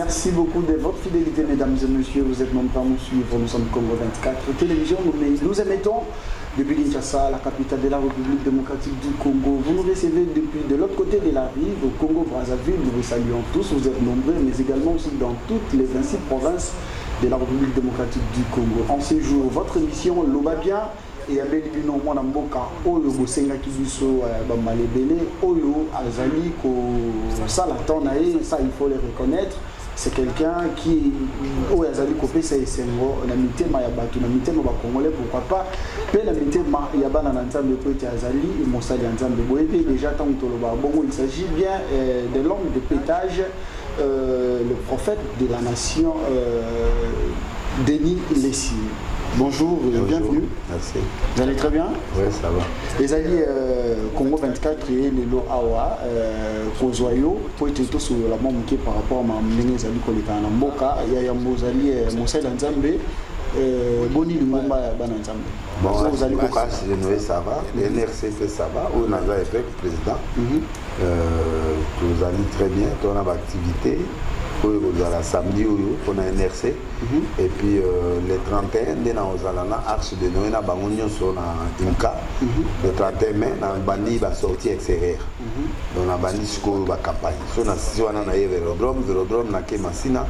Merci beaucoup de votre fidélité, mesdames et messieurs. Vous êtes nombreux à nous suivre. Nous sommes Congo 24 Télévision. Nous émettons depuis Kinshasa, la capitale de la République démocratique du Congo. Vous nous recevez depuis de l'autre côté de la rive, au Congo-Brazzaville. Nous vous saluons tous. Vous êtes nombreux, mais également aussi dans toutes les 26 provinces de la République démocratique du Congo. En ce jour, votre émission Lobabia et Abel Bino Mwana Mboka Oyo Bosenga Kibiso Bambalebele Oyo Azali Ko Salatanae, ça il faut le reconnaître. C'est quelqu'un qui Oyo Azali Kopé Sengo, na mitema ya batu, na mitema ba Congolais, pourquoi pas. Pe na mitema ya bana na Nzambe Poete Azali, Mosali Nzambe Boebe, déjà tant Toloba Bongo, il s'agit bien de l'homme de pétage, le prophète de la nation, Denis Lessier. Bonjour, bienvenue. Merci. Vous allez très bien? Oui, ça va. Les alliés Congo 24 et les lots Awa, Kozoyo, pour être tous sur la même qui par rapport à ma mine, les alliés Koleka Namboka, il y a nos alliés Moussel Nzambe, Boni Lumumba Bananzambe. Bon, vous allez de Noé, ça va. Le NRCP, ça va. Au Naza Efek, président. Vous allez très bien. On a l'activité. Au samedi, on a NRC. Et puis le 31, on a Arche de Noé, on a Imka. Le 31 mai, on a banni la sortie extérieure. On a banni la campagne. On a Vélodrome, Vélodrome, on a Massina,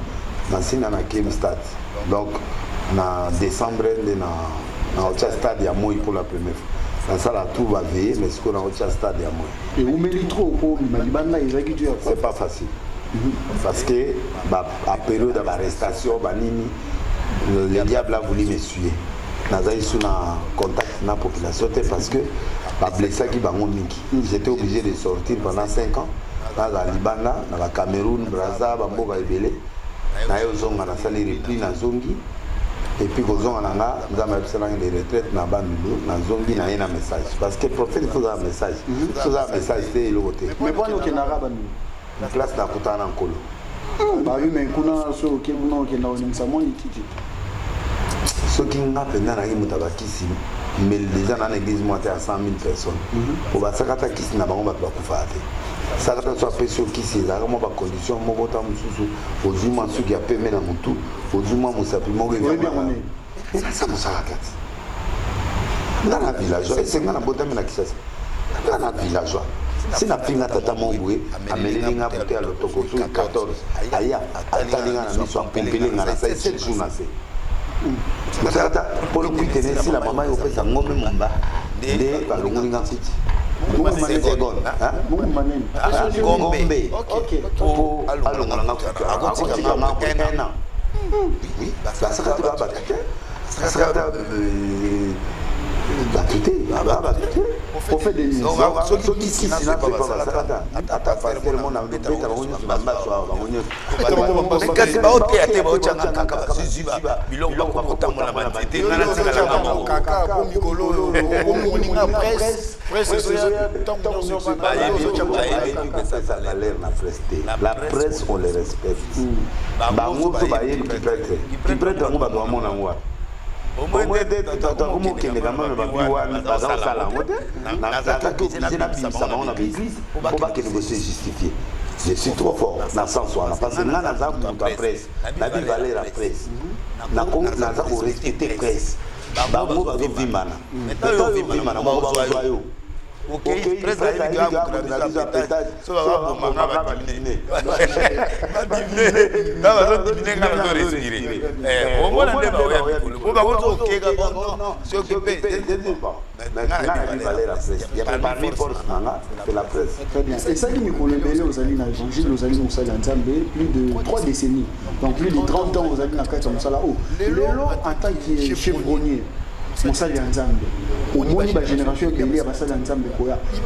Massina, on a Stade. Donc, en décembre, on a un stade à Moui pour la première fois. Dans ça, là, tout va veiller, mais ce qu'on a un stade à Moui. Et vous mettez trop au c'est pas facile. Parce que, à période d'arrestation, le diable a voulu me suivre. J'ai eu un contact avec la population parce que j'étais obligé de sortir pendant 5 ans. Dans le Liban, dans le Cameroun, Brazza, Bamboga et Belé. J'ai repris dans Zongi. Et puis, nous avons des retraites dans Zongi, il y a un message. Parce que le prophète, il faut un message. Il faut un message, c'est l'autre. Mais pourquoi nous avons la place d'Akoutan en Kolo. Bah oui, mais kuna so qui nous qui nous n'importe qui. Ce qui n'a pas pendant la guerre mutabakisi, mais déjà dans l'église monté à 100 000 personnes. Au bas sakata kisi na bango batwa kufate. Sakata soit pression kisi za kama ba condition moko ta mususu ozuma suki ya peme na mutu, ozuma musapi moko bien on est. Ça musakata. Dans la village, c'est ngana botami na Kisasa. Dans la village. Si la fille n'a pas mouillé, Amélie a porté à l'autocosu 14. Aïe, Atalinga n'a mis son pompélé dans la 7 jours. Pour le coup, si la maman est au fait, ça m'a mis mon bas. De la longue petite. Gombe. Ok. Pour oui, ça sera tout là-bas. Ça sera on fait des ceux qui s'y pas la presse, on les respecte. Au moins, je suis trop fort dans le sens où parce que là, la presse, la vie valait la presse. La presse. Ok, et ça qui me connaît bien aux alliés l'évangile, aux alliés Moussala Nzambe, plus de 3 décennies, donc plus de 30 ans aux alliés Nakata Moussala. Le lot en tant que chevronnier. Moussala Nzambe. Au moins, la génération qui est liée à Moussala Nzambe.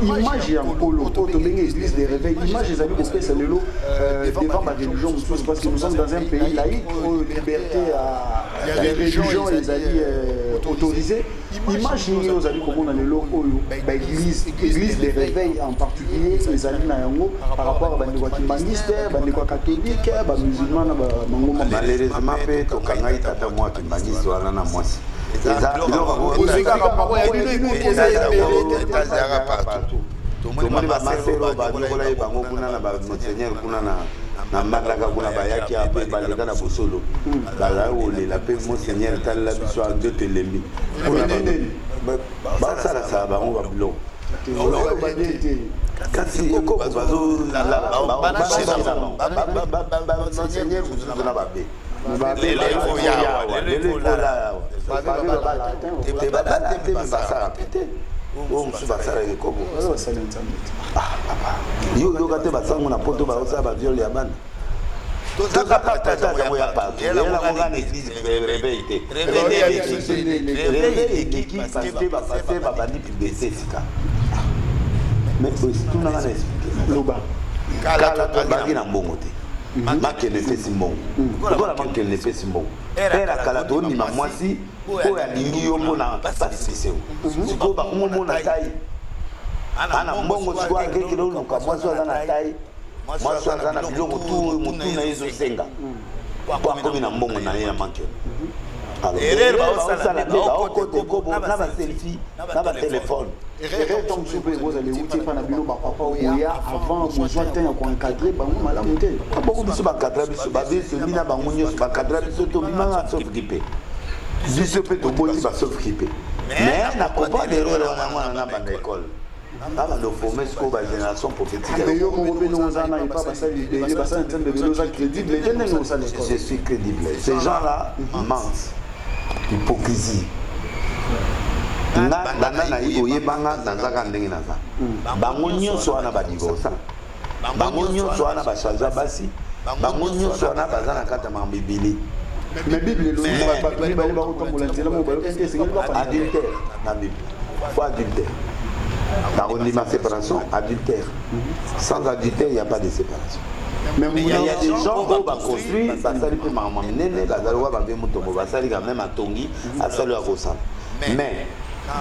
Image en polo, l'église des réveils, image des amis qui c'est le lot devant ma religion, parce que nous sommes dans un pays laïque où la liberté à la religion et les alliés autorisés. Imaginez aux alliés comme on a le lot, l'église des réveils en particulier, les alliés Nayango par rapport à des kimbangistes, des catholiques, des musulmans. Malheureusement, tout le monde est moi qui mbangiste ou alana moi. na mandaka kuna bayaki ape baleka na bosolo bala ole la pe monseigneur tala biso a deux telembi ba sala sa ba on va bilo kasi eko bazo monseigneur vous na ba be yo kate basango na poto baosala baviole ya bana tozakapatatango ya paelangonga na église réveil te réveil ekiki parce bapaster babandi publicité esika mais tunanga na expliqué loba kala tobangi na mbongo te makende epesi mbongo lokola makende epesi mbongo pere akala tondima mwasi oyo alingi yo mpona basisise sikoyo bakomomona tai ana mbongo sikoyo akekele oluka mwasi aza na tai mwasi aza na biloko tu motu na ye ezosenga po akomi na mbongo na ye na makende baosala nde baokote kobo na baselfie na batelefone ntango soki ekozala euti epa na bino bapapa oya avant bozwa te ya koencadre bango malamu te boko biso bakadra biso babeseli na bango nyonso bakadra biso tobimanga sauvegipe biso mpe toboti basauvegipe mais na comprendre erreur wana mwana na banda ekole abanda oforme sikoyo bagénération prophétique yo moko mpe ndenge oza na epa basali libele basali nzambe bele oza crédible te ndenge osala je suis crédible ces gens là mentent hypocrisie banda na ye oyebanga nazaka ndenge naza bango nyonso wana badivorsa bango nyonso wana bachange basi bango nyonso wana baza na kati ya makambo ebele mais bible bato mibale bakotambola nzela mo bayoki te esengeli adultère na bible fo adultère bakondima séparation adultère sans adultère il n'y a pas de séparation il y a des gens qui construit basali mpe makambo minene bazali wa babe motombo basali quand même atongi asali ya kosala mais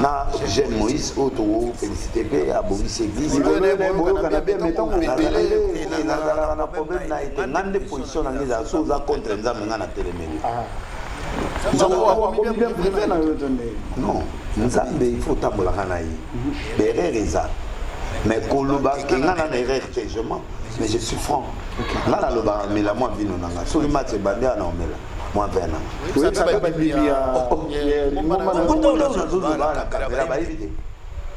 na jeune Moïse oyo tokofélicité mpe abongisi église nazalaka na problème na ete nga nde position nange ezala so oza contre nzambe nga na telemeli non nzambe il faut otambolaka na ye berere eza mais koloba ke nga na na erreur te je mens mais je suis franc nga nalobaka mela mwa vino nanga soki match ebande ana omela mwa vin nanga nakavela bayebi te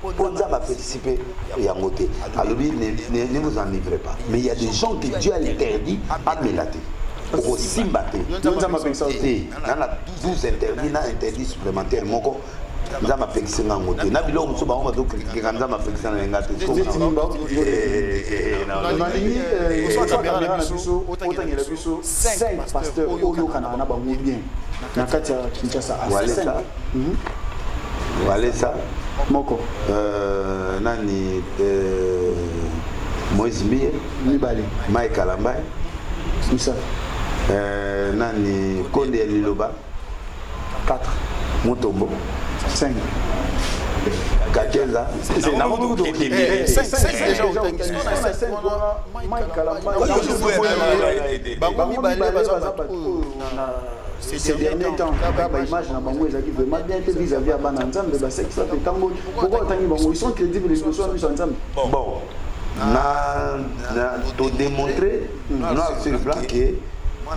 mpo nzambe apetisipe yango te alobi ne vous enivrez pas mais il y a des gens que Dieu a interdit amela te okosimba te nana 12 interdit na interdit supplémentaire moko nzambe apekisi nga yango te na biloko mosusu bango bazokritikeka nzambe apekisa na yenga te na biso otangela biso 5 pasteur oyokanaka na bango bien na kati ya Kinshasa walesa moko nani Moïse Mbiye mibale Mike Kalambai misato nani Konde ya Liloba 4 Mutombo 5 Kakenza ces derniers temps baimage na bango ezalaki vraiment bien te vis-à-vis ya bana nzambe basekisa mpe ntango pourquoi otangi bango ils sont crédibles liboso ya miso ya nzambe bon todémontrer noir sur blanc ke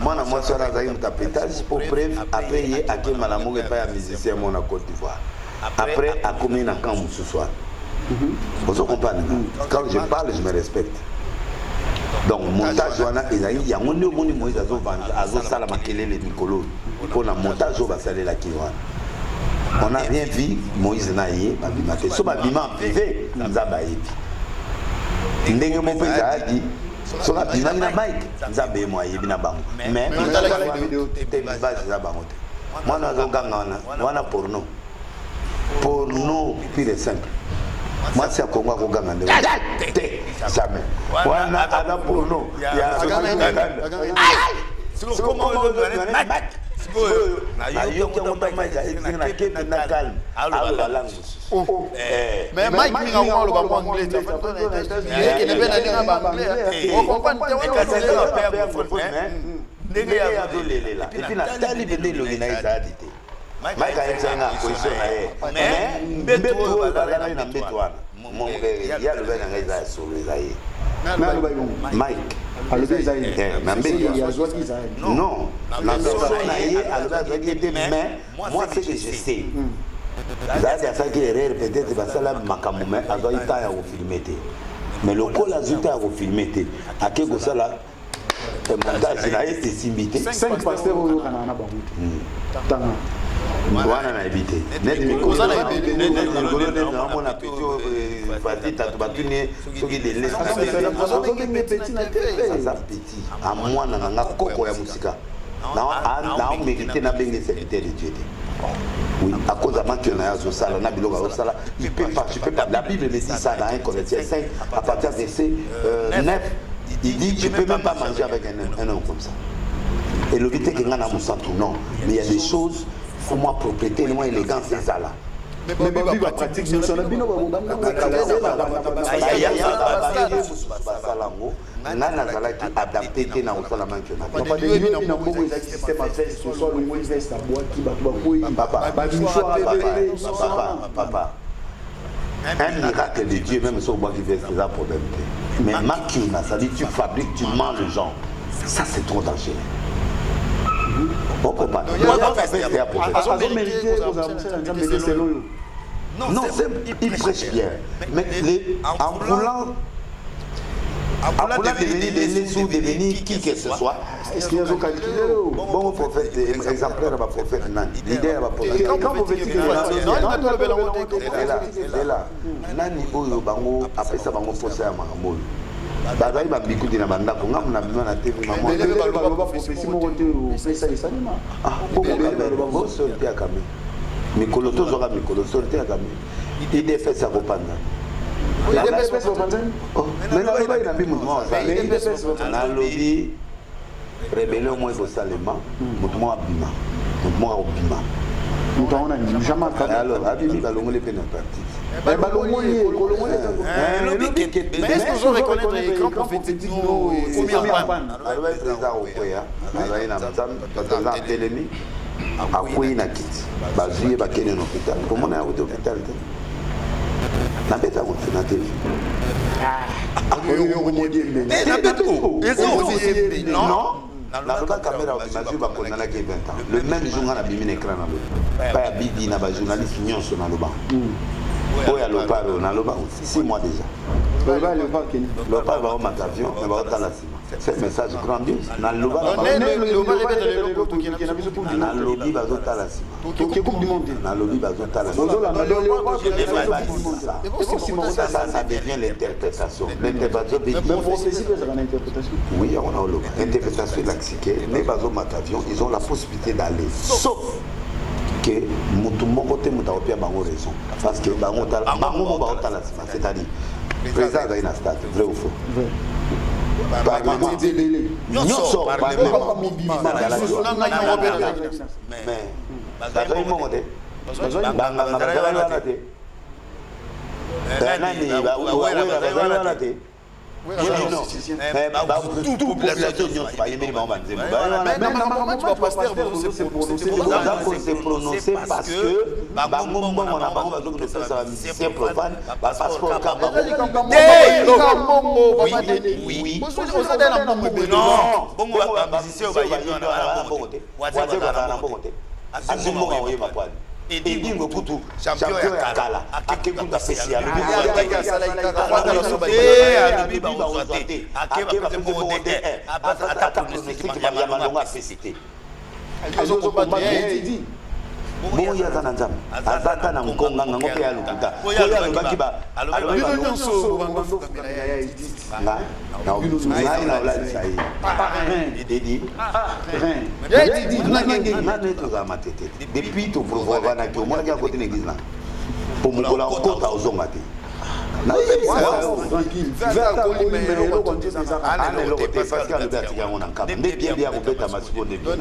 mwana mwasi wana azalaki moto apétage po preuve après ye akema na moko epai ya musicien mo na Côte d'Ivoire après akomi na camp mosusu wana ozo comprendre quand je parle je me respecte donc montage wana ezali yango nde omoni Moïse azosala makelele mikolo mpona montage oyo basalelaki wana on a bien vu Moïse na ye babima te so babima en privé nzambe ayebi ndenge moko ezalaki soki abimaki na mike nzambe ye mo ayebi na bango mais te base eza bango te mwana azoganga wana porno pire simple mwasi ya Kongo akoganga nde te jamais wana aza porno nayoki yango tamaika etingi na kepe na calme aloba langue mosusu mais Mike minga ngo aloba mo anglais te ekene mpe na ndenge baanglais okomprendre ndenge azolelela epuis natali mpe nde elongi na ye ezaladi te Mike ayebisanga position na ye mais mbeto oyo bazalaki na mbeto wana ya lobai na ngai eza ya solo eza ye Mike. Non, mais moi ce que je sais, peut-être mais le col azuta a filmé, à quel ça là, montage il a été simité. 5 pasteurs au Canada. Voilà, on a évité. Oui, à cause de il peut pas. La Bible me dit ça dans 1 Corinthiens 5, à partir de verset 9, il dit tu ne peux même pas manger avec un homme comme ça. Et le but est que non, mais il y a des choses, il faut moins propriété, moins élégance, c'est ça là. Mais la pratique, nous sommes bien papa. Un miracle de Dieu, même si on voit qu'il fait c'est un problème. Mais Makuna, ça dit tu fabriques, tu manges les gens. Ça c'est trop dangereux. Non, il prêche bien. Mais en voulant devenir qui que ce soit, est-ce qu'il y a un calcul? bon prophète, exemplaire va prophète Nani, leader va prophète. Quand prophétique est là. Nani oyo bango après ça bango poser à Maramolo. Bazali ba bikuti na bandako ngamu na bino na TV maman. Mais le ba prophétie mo côté au pesa isanima. Ah, bon sorti à Kamé. Mikolo to zoka mikolo sorti à Kamé. Il défait sa repanda. La espèce de Tanzanie. Oh, mais là il a mis mouvement ça. Na lobby rébellion moi au Salema, mouvement abima. Mouvement abima. Nous on a jamais entendu. Alors, abimi balongo les pénopathiques. Mais est-ce que je reconnaître les grands prophétiques combien en panne? Alors, le président Okoya, il y a un président Télémi, à Kouy Nakit, Bazuye Bakene l'hôpital. Comment on est à l'hôpital? La bête a monté dans la télé. Non. La caméra a 20 ans. Le même jour, on a mis un écran dans l'eau. Pas Bibi, il y a des journalistes qui sont dans le banc. Oh, il y a le paro, on a le banc 6 mois déjà. Le paro va au avion, mais va au Talasima. C'est un message grandiose. Dans le banc, dans le lobby, va au Talasima. Dans le lobby, va au Talasima. Ça devient l'interprétation. L'interprétation veut dire. Oui, on a l'interprétation de l'axique. Mais va au avion, ils ont la possibilité d'aller. Sauf que mon côté a raison parce que c'est-à-dire le président a une stade, vrai ou faux? Tout population c'est prononcé parce que on a profane passeport oui et dingo kutu champion ya kala akekuta spécial bon ya kana nzam azata na mkonga ngango pe ya lukuta ko ya lobaki ba bino nyonso na la sai dedi na neto za matete depuis to provoka na ko mona ko tene gizna pour mon kola ko ta ozonga te na tranquille va ko limero ko konti ça ana lo te parce que le bati ya mona kama bien bien ko beta masiko de bien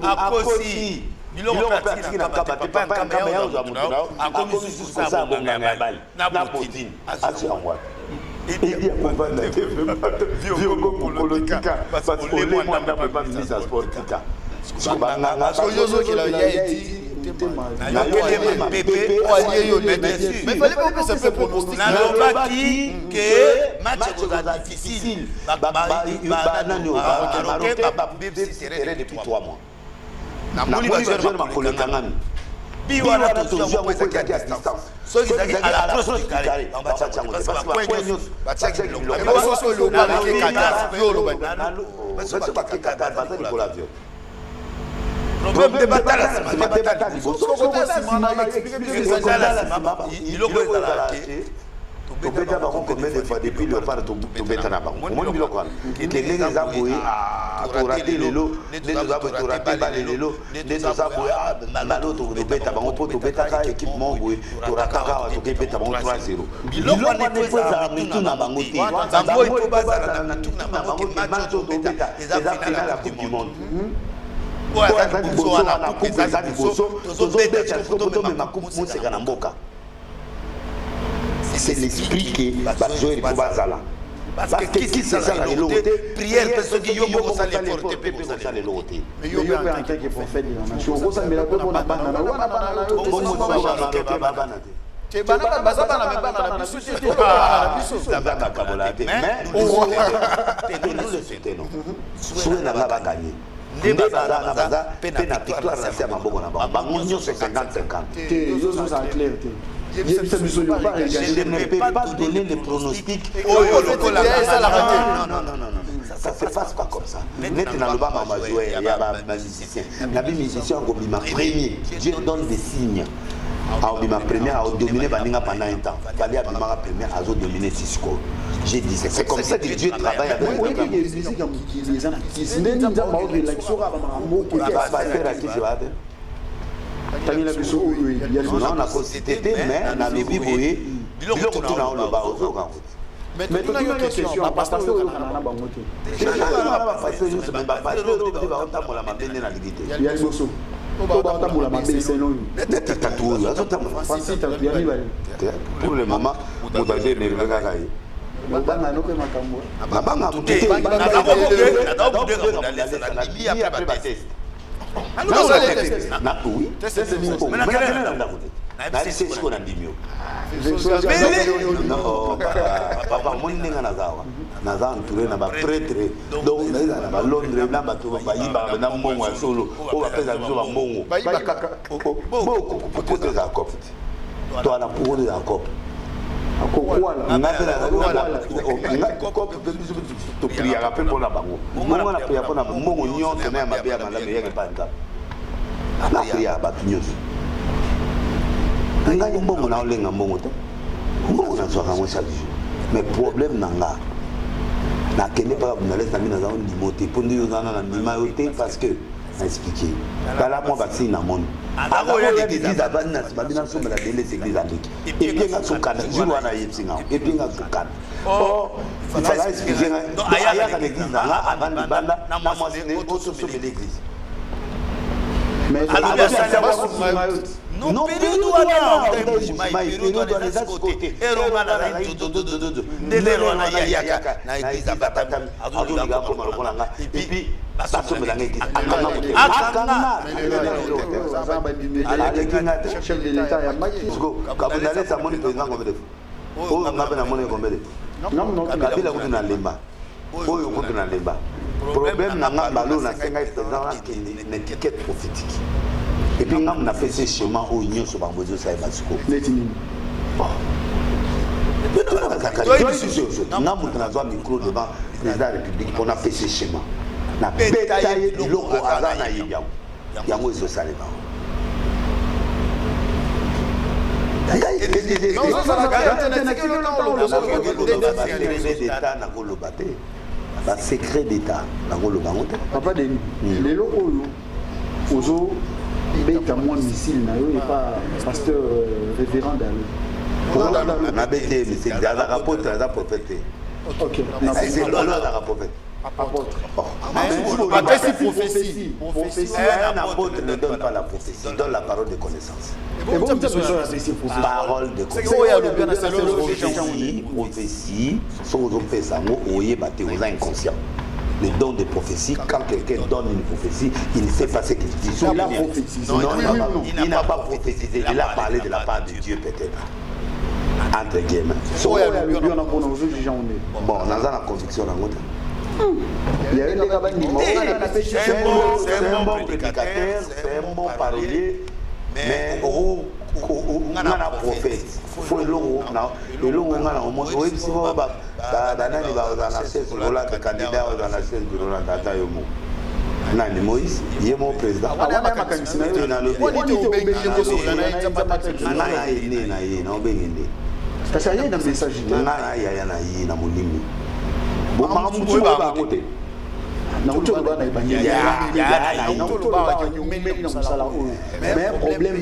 akosi biloko pratique na kaba te pa kama ya uza mutu nao akomi susu sa bonga ya bali na protein asi angwa il accompagne la vieux politique parce que les mois n'a pas mis à sport tika parce que yozo qui l'a dit Mais il fallait qu'on puisse un peu pronostiquer. Que match difficile. Depuis 3 mois. Biwana toujours à distance. Ceux qui sont à la crosse du carré, on va tchatcher. Parce que combien de fois depuis le phare tu bêta na bango mon bilo quoi que les gens aboyé to rater les lots les gens aboyé to rater les lots les gens aboyé malo to bêta bango pour to bêta ka équipe mon boy to rata ka to bêta bango 3-0 bilo on ne peut pas mettre na bango ti bango il faut bazala na tout na bango match to bêta les finale la coupe du monde c'est l'esprit qui va jouer le Bazala. Parce que qui c'est ça la loté prière parce que yo mo ça les forte pe ça les loté. Mais yo pe en tant que prophète na show ko ça me la ko na bana na wana bana na yo bon mo ba bana te. Te bana ba bana me bana na biso te na biso. Ça va kabola te mais nous le soutenons. Souhait na ba gagner. Baza pe na victoire na c'est maboko na ba ngonyo 50-50. Yo ça clair te. Je ne peux pas donner les pronostics. Non. Ça ne se passe pas comme ça. Maintenant, le bas m'a joué, il y a un musicien. Les musiciens ont premier. Dieu donne des signes. A premier a dominé Baninga pendant un temps. Fallait Abimara premier a dominé Cisco. J'ai dit c'est comme ça que Dieu travaille avec les on a constaté, mais on a levé, vous voyez, il y a le bas aux autres. Mais tu as une question, on va passer au Canada. Il y a le bosso. Pour le moment, vous avez les regards. Oui, c'est ce qu'on a dit mieux. Non, papa, mon n'est pas nazawa. Naza entouré na ba prêtre. Donc na ba Londres na ba to ba yiba na mbongo solo. O ba pesa biso ba mbongo. Ba yiba kaka. Boko pour des accords. Toi na pour des accords. Akokwala. Na to priya rappel pour la bango. Mbongo na priya pour na mbongo nyonso na mabe ya malabe ya panta. Na priya ba nyonso. Ngai mbongo na olenga mbongo te. Mbongo na soka mo chaque jour. Mais problème nanga. Na kende pas na laisse na za limoté pour nous na ndima yoté parce que expliquer. Bala mo vaccine na monde. Ako ya l'église abana babina so la délé église andiki. Et puis nga sokana jour wana yipsinga. Et puis nga sokana. Oh, il fallait expliquer. Donc aya ka l'église na abana banda na mo c'est autre sur l'église. Mais non, période à côté. Et puis, ça se met problème na ngambalo na senga président qui étiquette prophétique. Et puis on a fait ce chemin au union sur Bambozo ça et Basco. Netini. Bon. On a monté dans un micro devant le président de la République, on a fait ce chemin. On a bétaillé du loco à Zana Yébiam. Yango est au Salé. Secret d'État. Papa Denis, les locaux, Ozo, bête à moi missile, n'est pas pasteur révérend d'Allo. On a bêté, mais c'est dans la rapporte, dans la prophète. Ok, c'est dans la rapporte. Apôtre. Prophétie. Un apôtre ne donne pas la prophétie, il donne la parole de connaissance. Et vous avez besoin de parole de connaissance. Prophétie, prophétie, sans vous faire ça, vous voyez, vous êtes inconscient. les dons de prophétie. Quand quelqu'un donne une prophétie, il ne sait pas ce qu'il dit. Il a prophétisé. Non, il n'a pas prophétisé. Il a parlé de la part de Dieu peut-être. Entre guillemets. Bon, on a la conviction dans notre. C'est un bon prédicateur, c'est un bon parolier, mais on a un prophète. Il faut le Nani Moïse, il est mon président. mais problème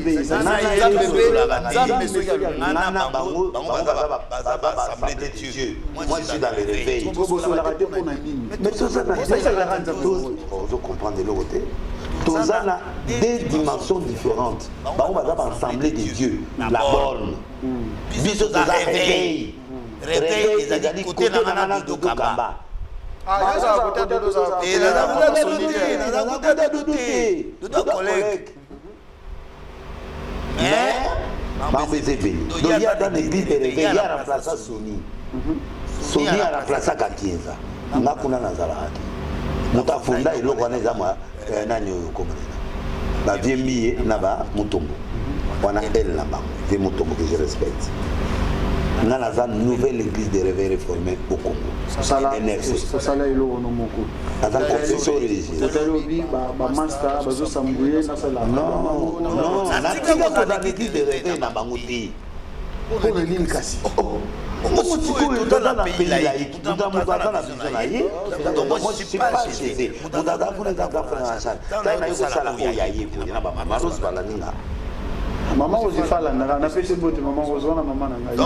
moi je suis dans le réveil. Mais tout ça, faut comprendre de l'autre côté. Tout ça a des dimensions différentes. On va assembler des dieux. La borne. Biso ça réveil. Réveil, les amis côté dans la Kamba. Ah, ça côté de nous. Et là, collègue. Mais on faisait bien. Donc il y a dans l'église de réveil, il y a remplacé Sony. Sony a remplacé Kakinza. On a kuna Nazara. Mutafunda iloko na zama nani okomana. Ba viemi na ba mutombo. On a elle là-bas, des mutombo que je respecte. On a la nouvelle église de réveil réformée au Congo. Ça là iloko no moko. Attends, confession religieuse. Non, on a dans l'église de réveil na bangote. Pour le Nil Kassi. Moi, je suis dans la pays laïque. Dans la vision laïque. Donc, moi, je ne suis pas chez eux. Maman aussi fala na na pese bote maman ozona maman na ngai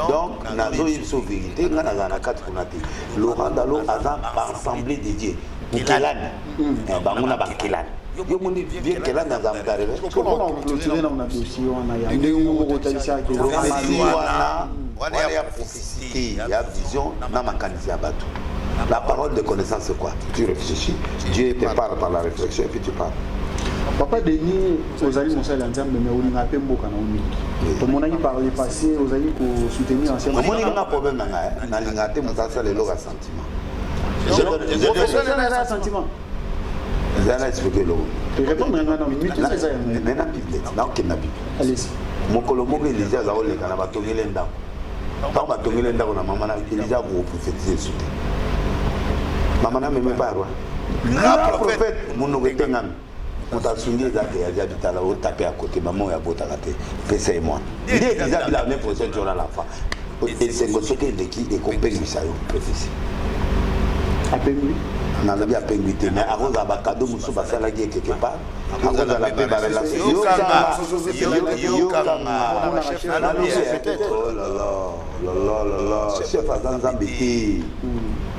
donc nazo yebso vérité ngana na quatre kunati Laurent Dalo azan assemblée de Dieu kelani banguna bankelani yo moni bien kelani azan darebe ko on clôturer na dossier wana ya ndenge ko talisa ke wana ya prophétie ya vision na makanisi ya bato. La parole de connaissance c'est quoi? Tu réfléchis, Dieu te parle par la réflexion et puis tu parles. Papa Denis, aux alliés Monsal Anzam, mais on a peu beaucoup à nous. Tout le monde a parlé passé, aux alliés pour soutenir ancien. On a un problème dans l'ingate, mais ça c'est le lot à sentiment. Je un sentiment. Je vais expliquer l'eau. Tu réponds maintenant, mais tu sais ça. Mais n'a Bible, non qu'il n'a Bible. Allez-y. Mon colomo que Elisa a olé kana batongilenda. Tant batongilenda na maman Elisa pour prophétiser sur. Maman n'a même pas roi. Le prophète mon ngotengam. On t'a souligné que il y a des habitants là au tapé à côté maman ya bota raté pesa et moi il est déjà la même prochaine jour à la fin et c'est comme ça que l'équipe est compétitive ça yo prophétie à Pengui on a bien Pengui mais avant la bakado muso basala qui quelque part avant la paix ba relation yo là chef azan zambiti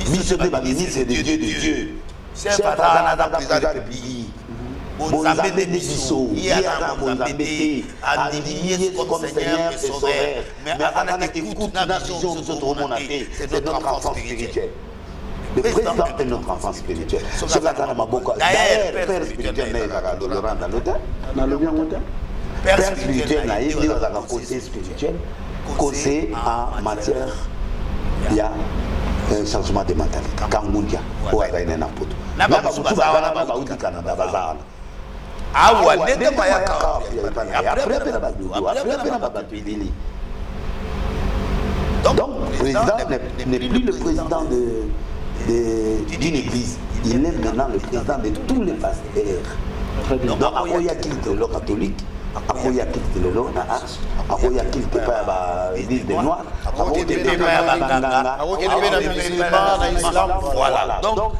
biso de bagini c'est des dieux de Dieu chef azan da président de pays Bonzambé de Bisso, Bonzambé, Adivinier comme Seigneur et Sauveur. Mais avant d'écouter la vision de notre monde, c'est notre enfant spirituel. Le président est notre enfant spirituel. C'est la D'ailleurs, Père spirituel n'est pas de Laurent dans le temps. Père spirituel n'a pas de conseil spirituel, conseil en matière, il y a un changement de mentalité. Kangundia, ou à Gaïna Poto. Ah ouais, après donc, le président n'est plus le président d'une église. Il est maintenant le président de tous les pasteurs. Donc, il y a qui est le catholique, il y a qui est le Arche, il y a qui est l'église des Noirs, il y a voilà. Donc,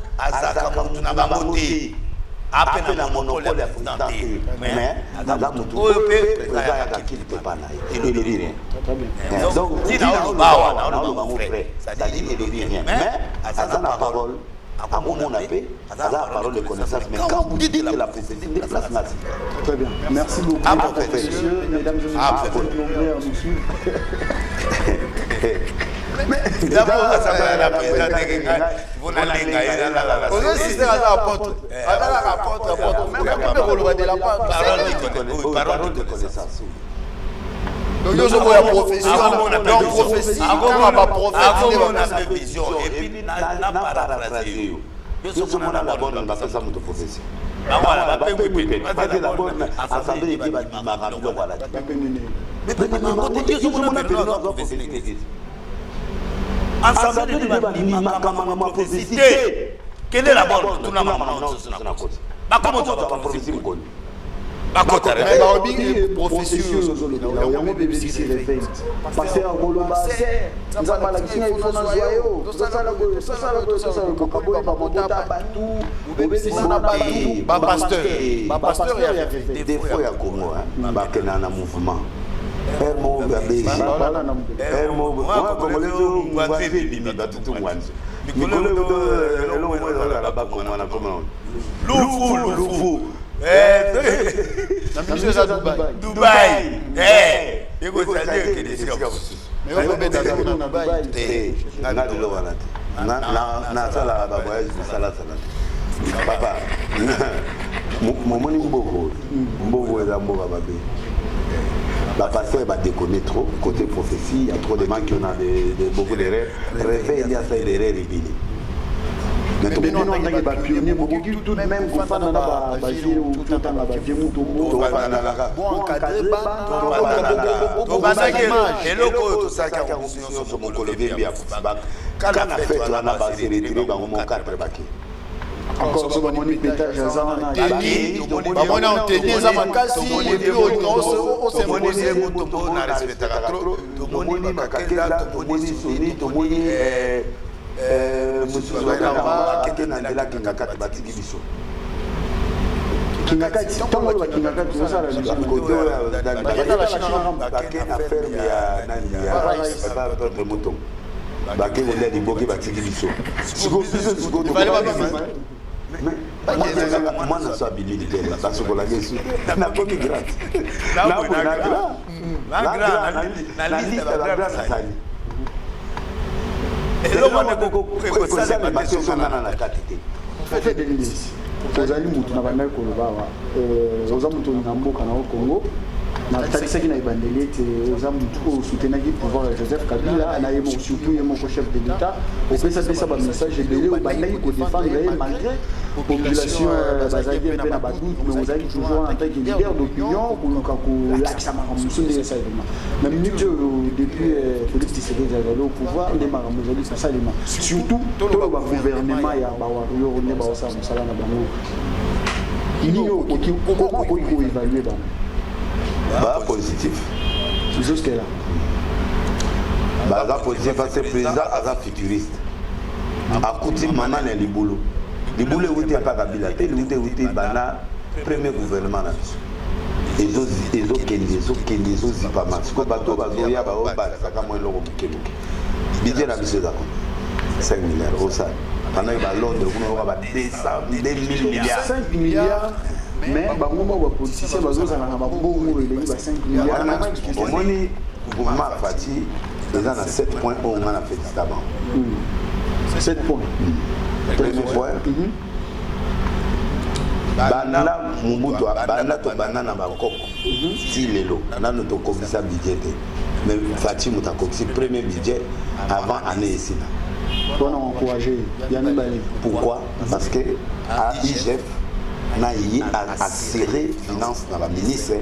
après la monopole mais dans mon tour il ne dit rien. Donc il a mon frère c'est-à-dire il ne dit rien mais à la parole à mon appel à la parole de connaissance mais quand vous dites que la prophétie déplace nazi. Très bien, merci beaucoup messieurs, mesdames et messieurs, nous suivre. Parole de connaissance. Donc, il y a une profession, vision, et puis, n'a pas paraphrasé. Il y a la bonne profession. Quelle est la bonne? Dubaï. Papa, pasteur va déconner trop côté prophétie, il y a trop de gens qui ont beaucoup d'erreurs. Réveil, il y a ça d'erreurs révélées. Mais tout le monde a pionnier, tout de même qu'on fasse dans la ville ou tout le temps la ville ou tout le encore sur mon pétage à Zana. Moi, je suis habillé de guerre parce que la guerre n'a pas de grâce. La liste de la grâce, ça et là, on a beaucoup de choses à faire. Faites des ministres. Vous allez vous trouver dans le Congo. Vous allez vous trouver dans le Congo. Na talisa qui na ibandeli te ozamu tout soutenir qui pouvoir Joseph Kabila na yemo surtout yemo chef de l'État au pesa ba message belé au bandai ko défendre malgré population bazali pe na badoute mais vous allez toujours en tant que leader d'opinion pour ko lakisa maramuso de ça même nous depuis Félix Tshisekedi est au pouvoir les maramuso de ça surtout tout le gouvernement ya ba wa yo ne ba sa musala na bango il y a comment ko évaluer ba positif. Jusqu'à là. Baza positif parce que le président est futuriste. A coutume maintenant les liboulo. Liboulo où t'es pas Kabila, t'es où t'es bana premier gouvernement là. Et autres pas mal. Parce que bateau bazoya ba oba ça comme un euro buké. Budget la mise d'accord. 5 milliards au ça. Pendant il va Londres, on va 200 milliards. 5 milliards. Mais bango politicien bazozana na babongo elengi ba 5 milliards na omoni gouvernement Fati eza na 7 points au on a fait d'abord 7 points premier point bana mubuto bana to banana bakoko si lelo nano to komisa budget mais Fati muta komisi premier budget avant année ici on a encouragé Yann Bali. Pourquoi? Parce que à IGF na yi a serré finance dans la ministre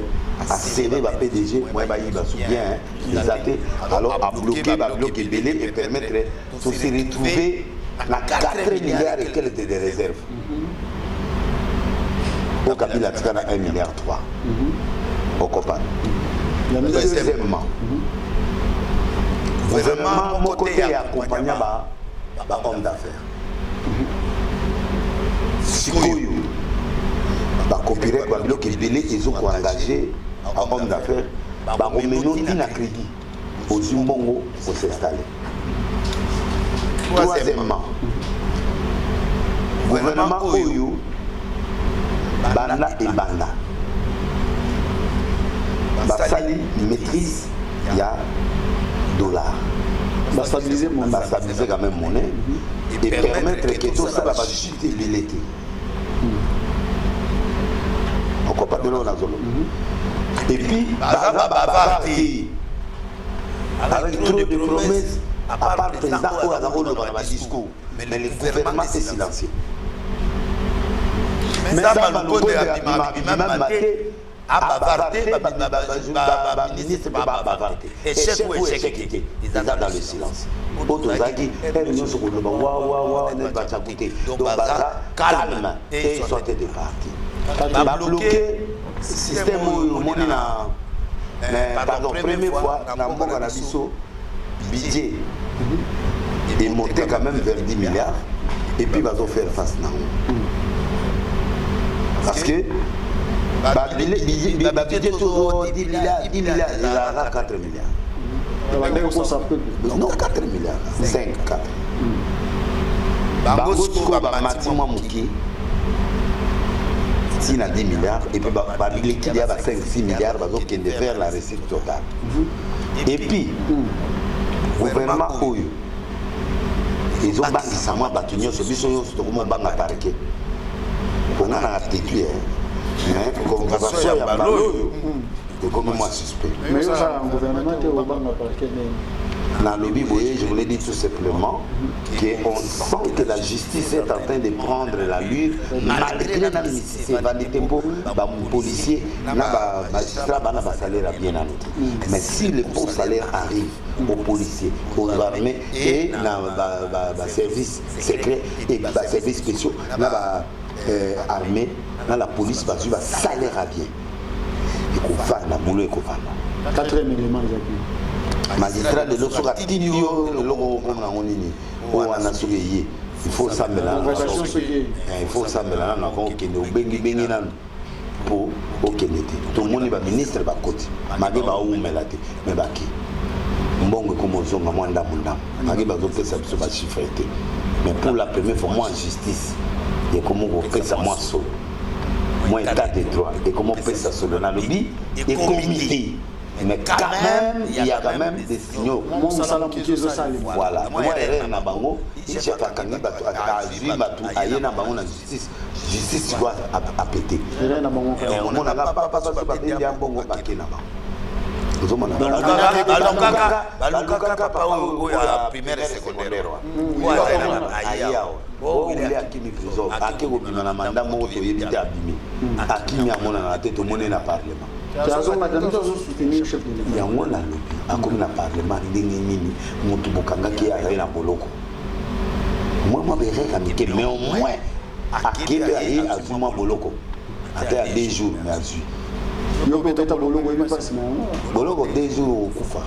a serré la PDG moi ba yi ba bien les athées alors a bloqué belé et permettre de se retrouver na 4 milliards et quelques de réserves au Kabila tika 1 milliard 3 au Copan deuxièmement gouvernement mon côté accompagné ba homme d'affaires sikoyo ba copier ba bloc belé ils ont engagé un homme d'affaires ba omeno ina crédit au Zimbongo pour s'installer. Troisièmement gouvernement oyo banda et banda basali maîtrise ya dollar stabiliser quand même monnaie et permettre que tout ça va chuter l'été. On comprend de l'eau dans zone. Et puis, avec trop de promesses, à part le président qui a un discours, mais le gouvernement est silencieux. Mais ça, le ministre va bavarder. Échec ou échec, ils sont dans le silence. Autres Zagi, ils sont calme et ils sont départis. Bloquer le système où on est pardon, première fois, dans le budget est monté quand même vers 10 milliards et puis il va faire face à nous. Parce que le budget toujours 10 milliards, il y aura 4 milliards. Non, 4 milliards, 5, 4. Bangosko va maximum mouki. Si a 10 milliards, et puis il y a 5-6 milliards qui vont faire la recette totale. Et puis, le gouvernement, ils ont banqué ça, moi, ils ont banqué on a un têtu, comme ça, comme moi suspect. Mais ça, le gouvernement est au banc dans le Biboye, je voulais dire tout simplement qu'on sent que la justice est en train de prendre l'allure, malgré la nécessité de policiers, les magistrats ont un salaire bien annoté. Mais si le bon salaire arrive aux policiers, aux armées et aux services secrets et aux services spéciaux, l'armée, la police va suivre, salaire à bien. Et qu'on va dans le boulot et qu'on va. 4e élément, magistrat de l'eau sur Tindio, le logo comme la Monini, ou en a souvenirs. Il faut ça il faut ça mélanger avant qu'il ne bengi bengi nan pour aucun été. Tout le monde va ministre va côté. Magé va où melate, mais va qui. Mbongo comme zonga mwanda munda. Magé va zoper ça sur va chiffrer. Mais pour la première fois moi en justice, et comment on fait ça moi seul. Moi état de droit et comment on fait ça sur le lobby et comité. Mais quand même, il y a quand même des signaux. Voilà. Moi, il cherche à gagner, à justice. Justice doit péter. On n'a pas primaire et secondaire. Il y a un lobby, comme le Parlement, moi, mais au moins, à Québec, à Zuma Boloko. À 2 jours, mais à Zui. Boloko, 2 jours au Koufa.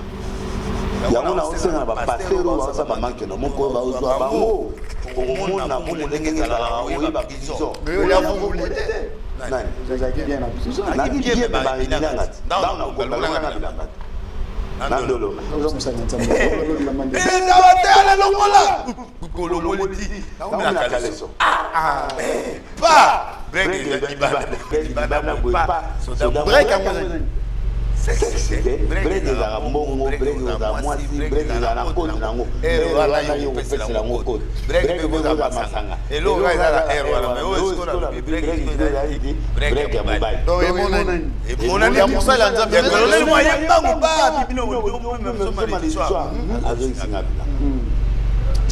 Il y a un aussi un pasteur où ça va manquer. Mon corps va au Bango. Au monde, on a pour les dégager la rue, il va piso. Mais il y a beaucoup de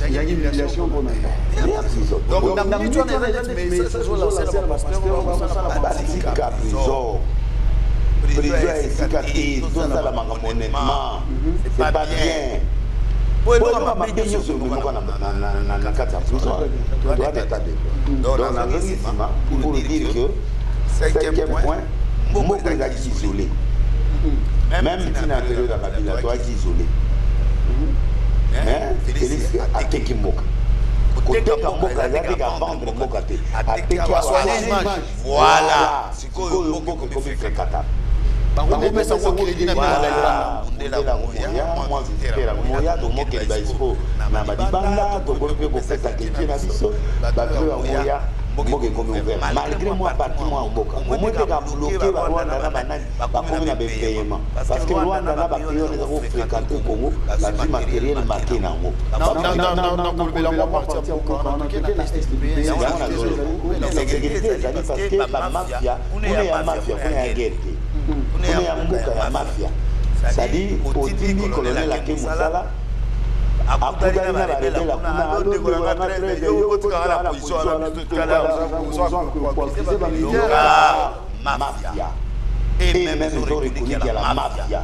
il y a une humiliation pour nous. Donc, dans la prison, c'est pas bien. Pour dire que 5e point, beaucoup est isolé. Même si dans la période de la ville, tu es isolé. Félix a été moka. Voilà. C'est quoi le mot comme il fait Qatar. Moi, Mboke comme ouvert. Malgré moi, bâtiment en Boka. Au moins, tu as bloqué Rwanda, na paiement. Parce que Rwanda, na payé, on a fréquenté le Congo, la vie matérielle marquée dans le parce que la mafia, on est à mafia, on est à guerre. On est à Mboka, mafia. C'est-à-dire, au début, colonel Aké Moussala, mafia. Et même ils ont reconnu qu'il y a la mafia.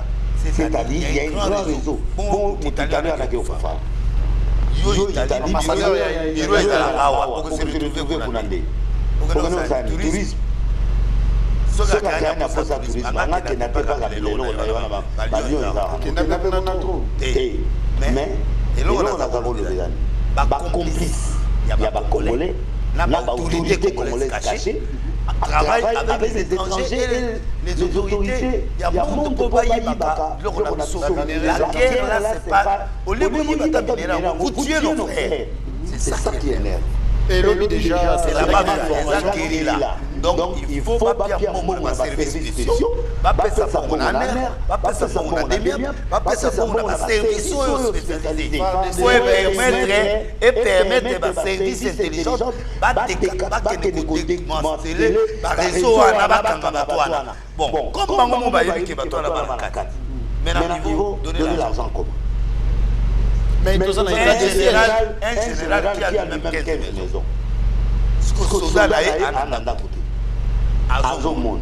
C'est-à-dire il y a un grand réseau. Bon, Italien a été au Fafa. Yo Italie, Biro est à la Awa, pour se retrouver pour l'année. Pour que nous ayons tourisme. Ce qui a un apport à tourisme, on a qui n'a pas la Lelo, on a Lyon qui n'a pas trop. Mais et là, on a d'abord le Bézani. Complice. Il y a des Congolais, l'autorité congolaise cachée, travaille avec les étrangers et les autorités. Il y a beaucoup de Bobaï Baka. La guerre, là, c'est pas. Au lieu de vous tuez nos frères. C'est ça qui énerve. Et l'OMI déjà, c'est la mafia, là. Donc, il faut pas bien mon service spéciaux, pas ça pour mon amer, pas ça pour mon adémia, pas ça pour mon service spécialisé. Il faut permettre des services intelligents, pas que des côtés démantelés, par réseau à bon, comme on va dire que bateau à la barricade. Maintenant, il faut donner l'argent comment? Mais un général qui a même 15 maisons. Ce que Sosa a un an côté. Azomon.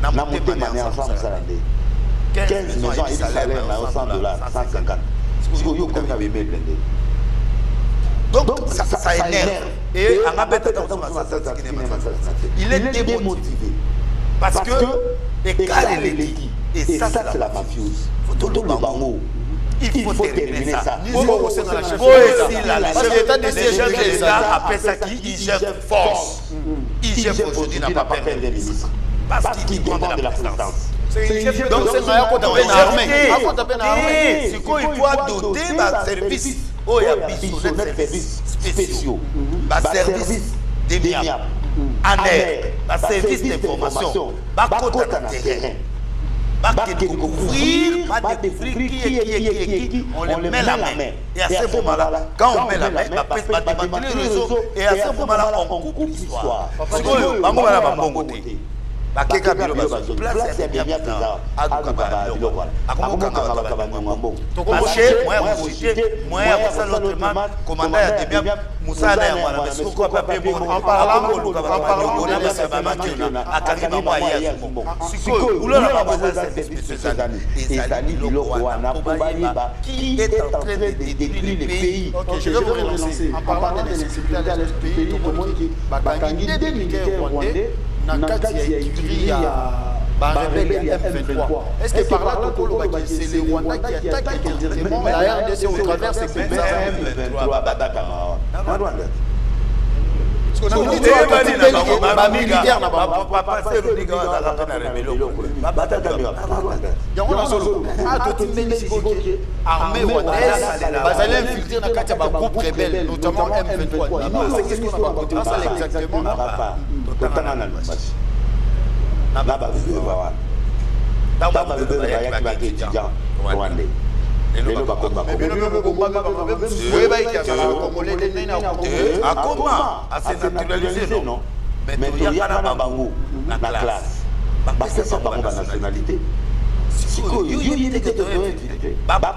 Na monté mané ensemble ça 15 maisons et salaire na $100, 150. Ce que yo comme avait blindé. Donc ça énerve. Et on a bête il est démotivé parce que et ça c'est la mafieuse. Faut tout le bango. Il faut terminer ça. L'état de siège de l'État appelle ça qui gère force. Il gère aujourd'hui n'a pas perdre des ministres. Parce qu'il dépend de la présidence. Donc c'est un armée. C'est quoi il faut doter d'un service. Oh, il y a des services spéciaux. Un service démiable. Un air. Un service d'information. Un côté terrain. Pas découvrir qui, on les met la main. Et à ce moment-là, quand on met la main, on va démanteler le réseau. Et à ce moment-là, on coupe l'histoire. Parce que on va la bon côté. Bakeka bilo bazo place ya bien présent akukaba bilo wala akomokanga bakabanyongo tokomoche moya ça l'autre man commandant ya bien Moussa na ya wana parce que papier bon en parlant ko bakabanyongo na basa bamakina akaki ba ya bon siko ulona ba besoin cette année et Sali bilo wana Bobaliba qui est en train de détruire le pays. OK, je vais vous relancer en parlant de l'insécurité à l'est du pays tout le monde qui bakangi des militaires rwandais Nakati ya écrit à rebelle à M23. Est-ce que par là, c'est les Rwandais qui attaquent directement la RDC au travers ces M23 armée rwandaise, bazali infiltrer na kati ya ba groupe rebelle, notamment M23. C'est ce qu'on a raconté ça exactement. Mais il y a un bango dans la classe. Parce que ça va la nationalité. Si vous papa,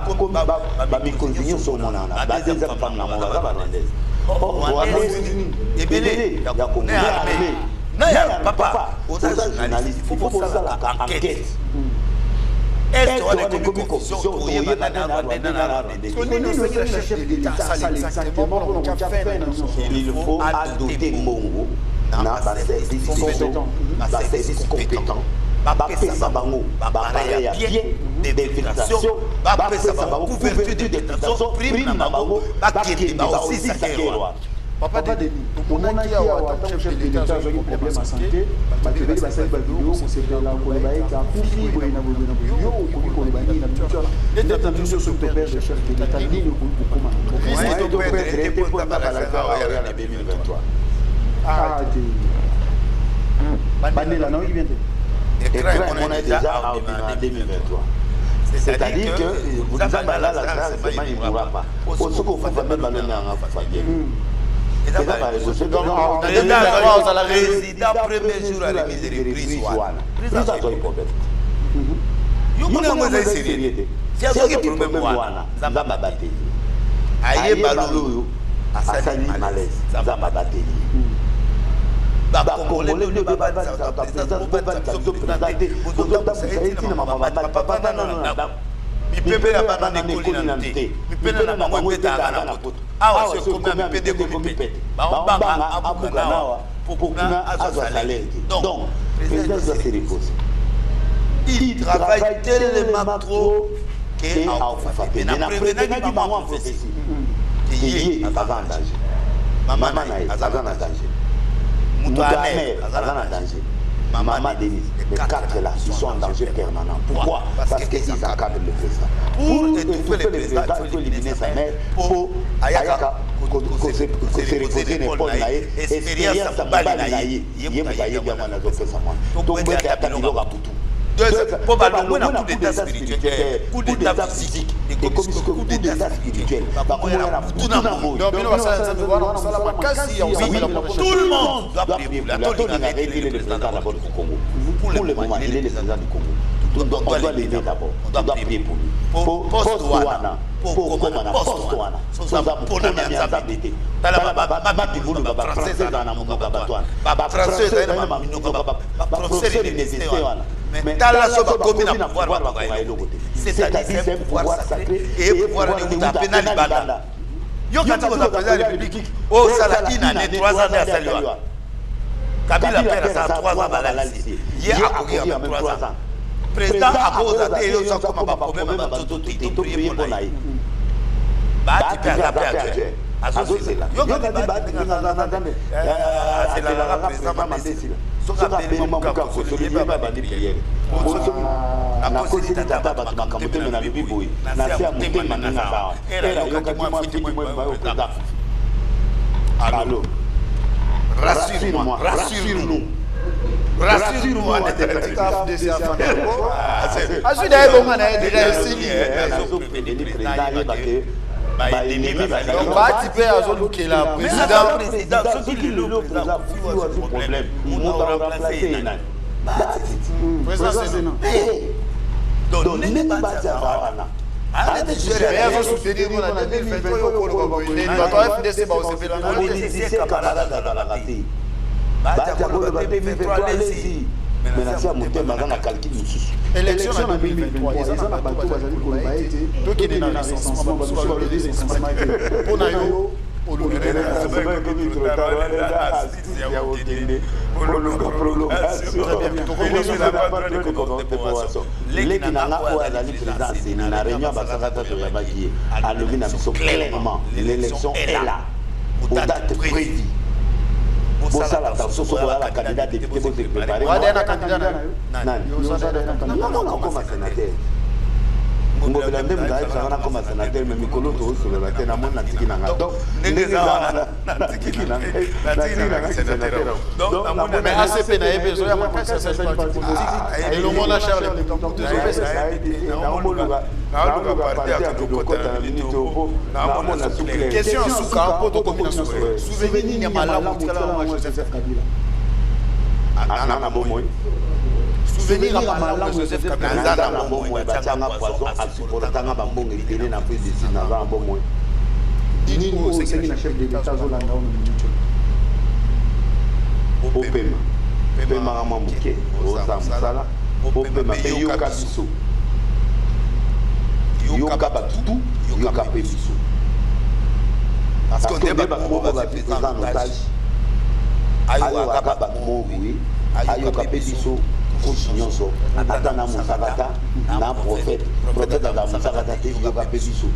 il faut poser la enquête. Est-ce qu'on a des commissions pour y aller il faut adopter Mongo dans la service compétent. Bapesa bango, baparé à pied, d'infiltration, bapesa bango, couverture de détention, prime na bango, bakete ba aussi sakéroa. Papa Denis, on a qui a un chef de l'État qui a un problème à santé, il va se faire des vidéos, on s'est fait là, on va être à Koufi, on va être à Bouillon, on va être à Bouillon. Les attentions sur ton père de chef de l'État, il dit le comment. Ton père était pour ta balade en 2023. Bandela, non, il vient de. Et on est déjà en 2023. C'est-à-dire que vous dites là, la grâce, il ne mourra pas. Au secours, il faut mettre le ballon en Fabien. Et ça va résoudre. Donc, le président, premier jour à la mise de reprise. Ça, c'est un problème. Vous avez sérieux. C'est un problème. Zamba Baté. Aïe, Balou, Asani Malaise. Zamba Baté. Il travaille tellement trop qu'il a fait un prophétie. Il est en danger. Maman est en danger. Moutamer, en danger. Maman Denise, les quatre là, ils sont en danger permanent. Pourquoi? Parce qu'ils encadrent le président. Pour étouffer le président, il faut éliminer sa mère pour Ayaka, que se reposer l'épaule naïe, expérience à Bali naïe. Il y a bien mal à faire ça. Donc, il y a un pilote à Poutou. Pour le coup d'état spirituel, coup d'état physique, coup d'état spirituel. Tout le monde doit prier pour la solidarité et le président d'abord du Congo. Pour le moment, il est le président du Congo. On doit l'aider d'abord. On doit prier pour lui. Pour Post-Ouana. Pour Komana. Post-Ouana. Sans apôtre, on a bien s'habiter. Mais dans la somme commune à pouvoir, c'est-à-dire c'est un pouvoir sacré et pouvoir de Moutapena Libanda. Yo quand on a président de la République, oh ça la une année, 3 ans à Salua. Kabila père ça 3 ans à la lycée. Hier à courir à 3 ans. Président a posé à Théo ça comme un problème à tout prier pour naï. Bah tu peux après. Associé là. Yo quand dit bah c'est la président Mandesi. Soka pema muka kosoli ba bandi priere. Na kosi tata ba makamute na biboyi. Na sia mutema na ba. Era yoka moi fiti moi ba okada. Allô. Rassure-moi, rassure-nous. Rassure-moi de ces enfants. Ah je suis d'ailleurs bon na déjà signé. Donc, bah, tu peux avoir qui est là, président, ce qui est le président, problème. On doit remplacer Président, c'est non. Donc, n'est pas ça. Arrêtez de gérer. Mais il faut soutenir nous, on a 2023, on va FDC, on va se faire la camarade dans la raté. Bah, tu as 2023, allez-y. Mais là, c'est un moteur, maintenant, on a calculé. Élection en 2023, ils ont un bateau basé pour le Baïté. Donc, il est dans le recensement, sur le recensement. On a eu au l'élection est là. Aux dates prévues. Pour ça, la candidat député pour se préparer. Non, comme sénateur. On va demander comme sénateur, mais Mikolo sur le latin, à mon natiki nanga. Donc, mais ACP n'a pas besoin de faire ça. Et le monde a cher les question en Souka, pour ton combinaison. Souvenir, il y a mal à Joseph Kabila. Souvenir à Malam Joseph Kabila. Dis-nous, c'est qui la chef de l'État Zolanda au Ministre. Opema. Opema Ramamouké. Osa Moussala. Opema Yoka Bisso. Yoka Batutu. Yoka Pebisso. Parce qu'on débat pour le président en otage. Ayoka Bakmoui. Ayoka Pebisso. Nyonso ata na musakata na prophète à la musakata te yoka pebiso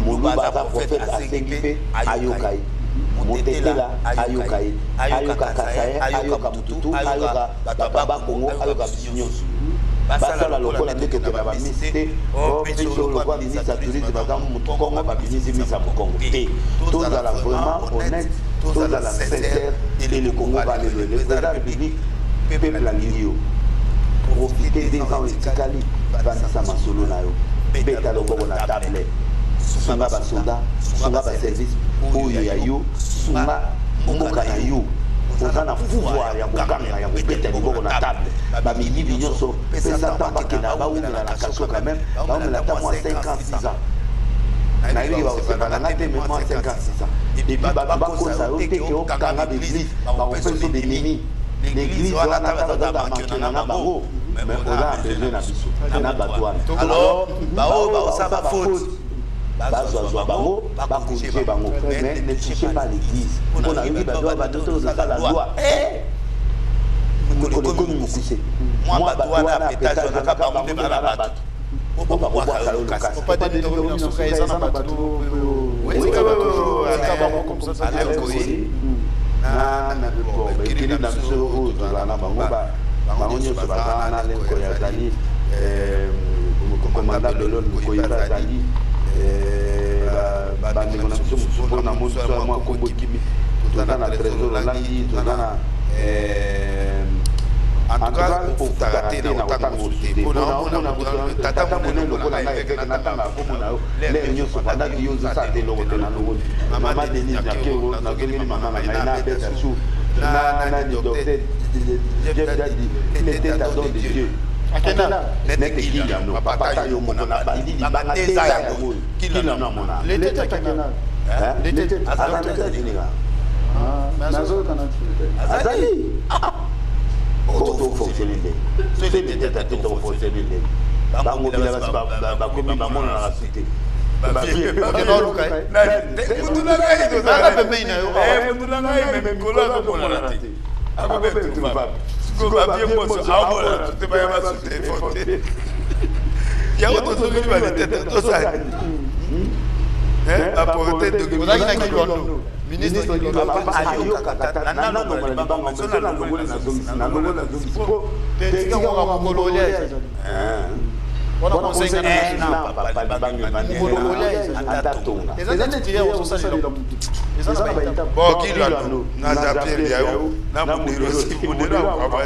muluba ta prophète asengipe ayokai motetela ayokai ayoka kasaye ayoka mututu ayoka baba kongo ayoka nyonso basala lokola ndeke te ba ministre o biso lokola ministre tourisme ba kongo ba ministre misa kongo te tout ça là vraiment honnête tous à la sincère et le Congo va aller. Le président de la République, peuple la Guinée, profiter des ans et Tikali, Vanessa Masolo Nayo, Beta le Congo na table, Sunga Basoda, Sunga Baservice, Oyo Yayo, Sunga Moka Nayo. Oza na pouvoir ya kokanga ya kopeta liboko na table bamili binyonso pesa tamba kena baumela na kaso quand même baumela ta moins 56 ans na yebi baosepana nga te mais moins 56 ans et puis bakosa yo te ke okanga l'église bakopeso de mini l'église wana tata bamakena na bango mais oza na besoin na biso na bato wana alors baosaba faute bazwa bango bakorige bango mais ne touchez pas l'église on a eu bato ozosala la loi komi mokuse mwa bato wana apetazwanaka bango mpe bana bato po bakobwaka yo lokasi ekili na biso oyo tozala na bango bango nyonso baza wana lenko yazali commandant de l'ordre koyeba azali bandeko na biso mosusu mpona mosusu mwa kombo kimi toza na trésor olangi toza na entouka ofutaka te na kotanga mosusu te mpona tata monene lokola ngai eveke natanga komona yo lere nyonso pandaki yo ozosala te eloko te na longoli mama denise nakeo nazongeli mama na ngai na abeta su nani docteur jeff dadi leteta don de dieu akena nete kilano papa yo moko na bandi libanga teza ya moyo kilano mona leteta akena leteta azalaka dininga nazo kana azali auto fonctionner c'est leteta to fonctionner bango bila basi bakomi bamona na cité bakenoruka mutuna ngai to zaka pembe ina yo mutuna ngai me kola ko mona na te akobe tu baba bien moso amola te ba ma sute fonte ya auto so que va tete to ça apporter de ozaki na kilondo ministre papa ayo kata na no mala bango so na longola na longola po te ngo mokolo ole wana conseil na papa bango mokolo ole atatonga eza neti ya ososala eza na baita bon kilano na Jean-Pierre Yao na Mundero kwa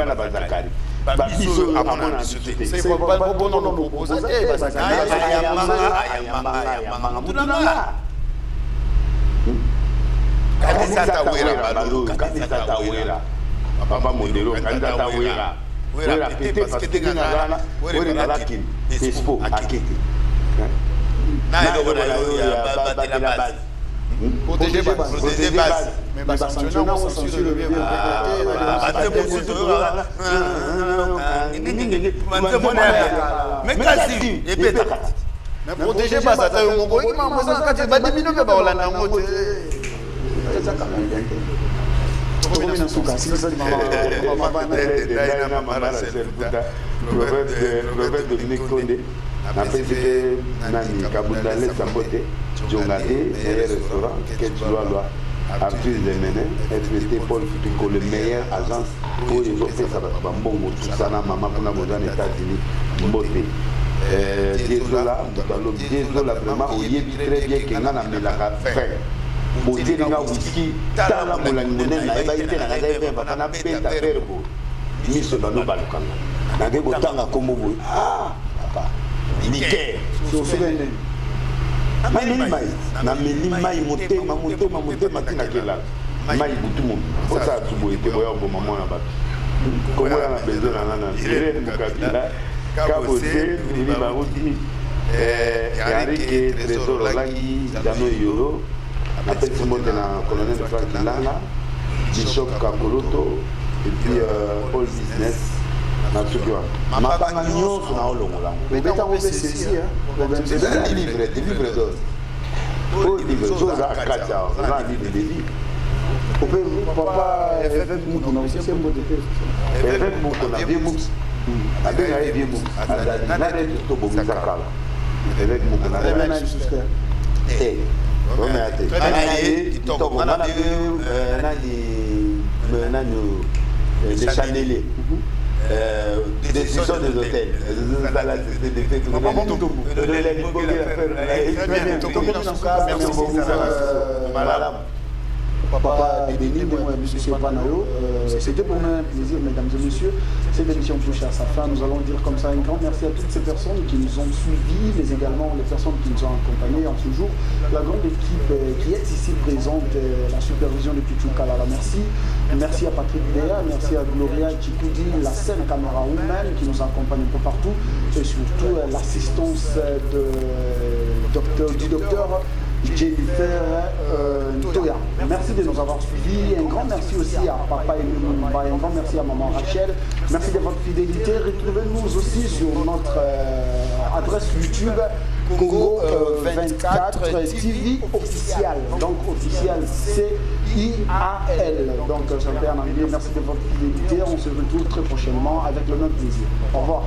na bazakari babiso amona biso te c'est pas bon non proposer ayamanga mutuna kandidata wera papa Mundero kandidata wera pete parce que ngana gana wera lakini expo akete na ndo ya batela base protéger base mais ba sanctionner on censure le bien ate mosuto mais kasi ebeta mais protéger base ata yo moko ki mama ça kati ba dimino pe ba olanda ngo te Komina suka sisi mama Robert Dominique Condé na président nani Kabundale Sambote Jongade meilleur restaurant Ketulwa Arthur Zemene FPT Paul Futiko le meilleur agence pour les offres ça va mbongo tout ça na mama kuna boza na États-Unis mbote Diezola vraiment oyebi très bien que ngana melaka frère botelinga whisky tala molangi monene na yebai te na ngai mpe papa na beta verbo miso bano balukanga na ngai botanga kombo boye papa liqueur sosubende nameli mai nameli mai motema tina kela mai butu osala tuboye te boya oboma mwana bato komoya na besoin na nana irene mukabila kabote ili baruti yarike trésor olangi dano yolo apesi mbote na colonel Frank Langa, Bishop Kakoloto et puis All Business na Tsukiwa. Mapanga nyonso na olongola. Beta on fait ceci C'est livre d'or. Oh livre d'or à Katia, on a dit des livres. On peut papa FF Moutou na aussi c'est mot de fait. FF Moutou na bien Moutou. Avec la bien Moutou. Na de to bo zakala. FF Moutou na même jusqu'à des chandeliers, décision des hôtels, Papa Béni, monsieur Panayo. C'était pour moi un plaisir, mesdames et messieurs. Cette émission touche à sa fin. Nous allons dire comme ça un grand merci à toutes ces personnes qui nous ont suivis, mais également les personnes qui nous ont accompagnés en ce jour. La grande équipe qui est ici présente, la supervision de Pichou Kalala, merci. Merci à Patrick Béa, merci à Gloria Chikoudi, la scène caméra woman qui nous accompagne un peu partout, et surtout l'assistance du docteur Jennifer Ntoya. Merci de nous avoir suivis. Un grand merci aussi à Papa et Mumba. Un grand merci à Maman Rachel. Merci de votre fidélité. Retrouvez-nous aussi sur notre adresse YouTube Congo 24 TV officiel. Donc officiel CIAL. Donc ça fait en anglais. Merci de votre fidélité. On se retrouve très prochainement avec le même plaisir. Au revoir.